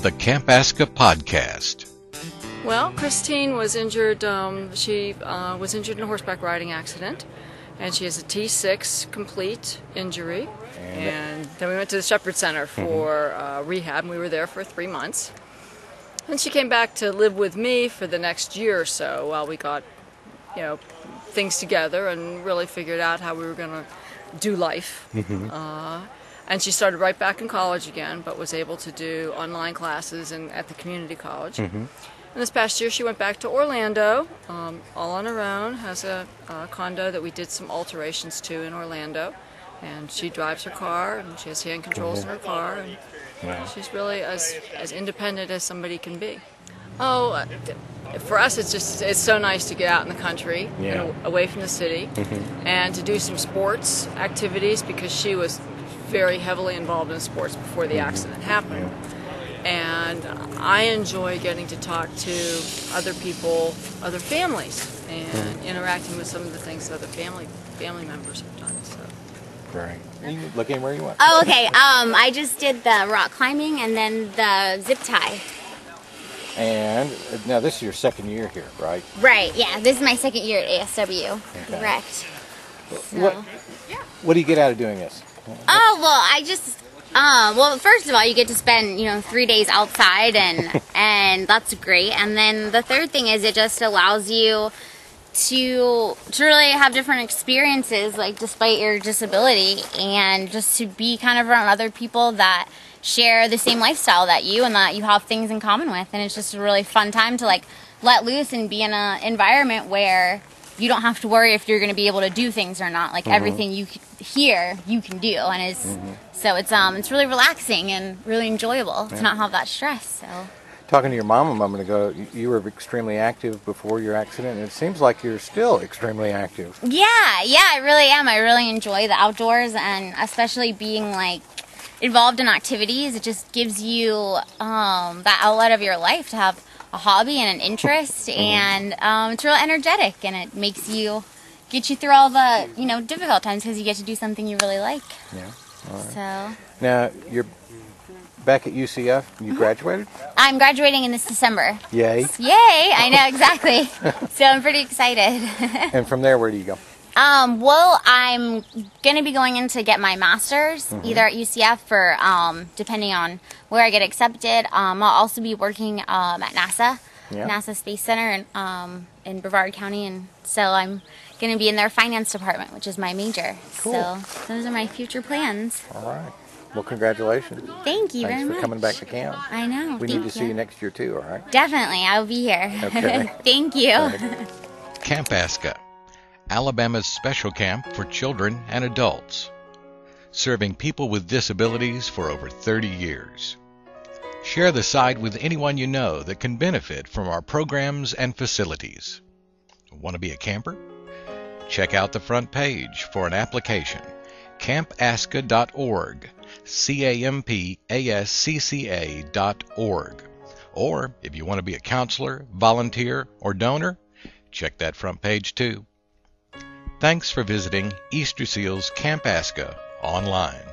the Camp Aska podcast. Well, Christine was injured. She was injured in a horseback riding accident, and she has a T6 complete injury. And then we went to the Shepherd Center for rehab, and we were there for 3 months. And she came back to live with me for the next year or so while we got, things together and really figured out how we were going to do life. And she started right back in college again, but was able to do online classes at the community college. And this past year she went back to Orlando, all on her own, has a condo that we did some alterations to in Orlando. And she drives her car, and she has hand controls in her car, and she's really as independent as somebody can be. Oh, for us it's so nice to get out in the country, away from the city, and to do some sports activities, because she was very heavily involved in sports before the accident happened. And I enjoy getting to talk to other people, other families, and interacting with some of the things that other family members have done. So. Great. Are you looking where you went? Oh, okay. I just did the rock climbing and then the zip tie. And now this is your second year here, right? Right, yeah. This is my second year at ASW. Okay. Correct. So. What do you get out of doing this? Oh, well, well, first of all, you get to spend, 3 days outside, and that's great. And then the third thing is it just allows you to really have different experiences, like, despite your disability, and just to be kind of around other people that share the same lifestyle that you, and that you have things in common with. And it's just a really fun time to, let loose and be in an environment where you don't have to worry if you're going to be able to do things or not. Like, everything you hear, you can do, and so it's really relaxing and really enjoyable to not have that stress. So. Talking to your mom a moment ago, you were extremely active before your accident, and it seems like you're still extremely active. Yeah, I really am. I really enjoy the outdoors, and especially being, involved in activities. It just gives you that outlet of your life to have a hobby and an interest, and it's real energetic, and it makes you, get you through all the, difficult times, because you get to do something you really like. Yeah, all right. So. Now, you're back at UCF, you graduated? I'm graduating in this December. Yay. Yay, I know, exactly. So I'm pretty excited. And from there, where do you go? Well, I'm going to be going in to get my master's, either at UCF or, depending on where I get accepted. I'll also be working at NASA, NASA Space Center in Brevard County, and so I'm going to be in their finance department, which is my major. Cool. So those are my future plans. All right. Well, congratulations. Thank you very much. Thanks for coming back to camp. I know. We need to see you next year, too, all right? Definitely. I'll be here. Okay. Thank you. Camp Aska, Alabama's special camp for children and adults, serving people with disabilities for over 30 years. Share the site with anyone you know that can benefit from our programs and facilities. Want to be a camper? Check out the front page for an application, campaska.org, campascca.org. Or if you want to be a counselor, volunteer, or donor, check that front page too. Thanks for visiting Easter Seals Camp Aska online.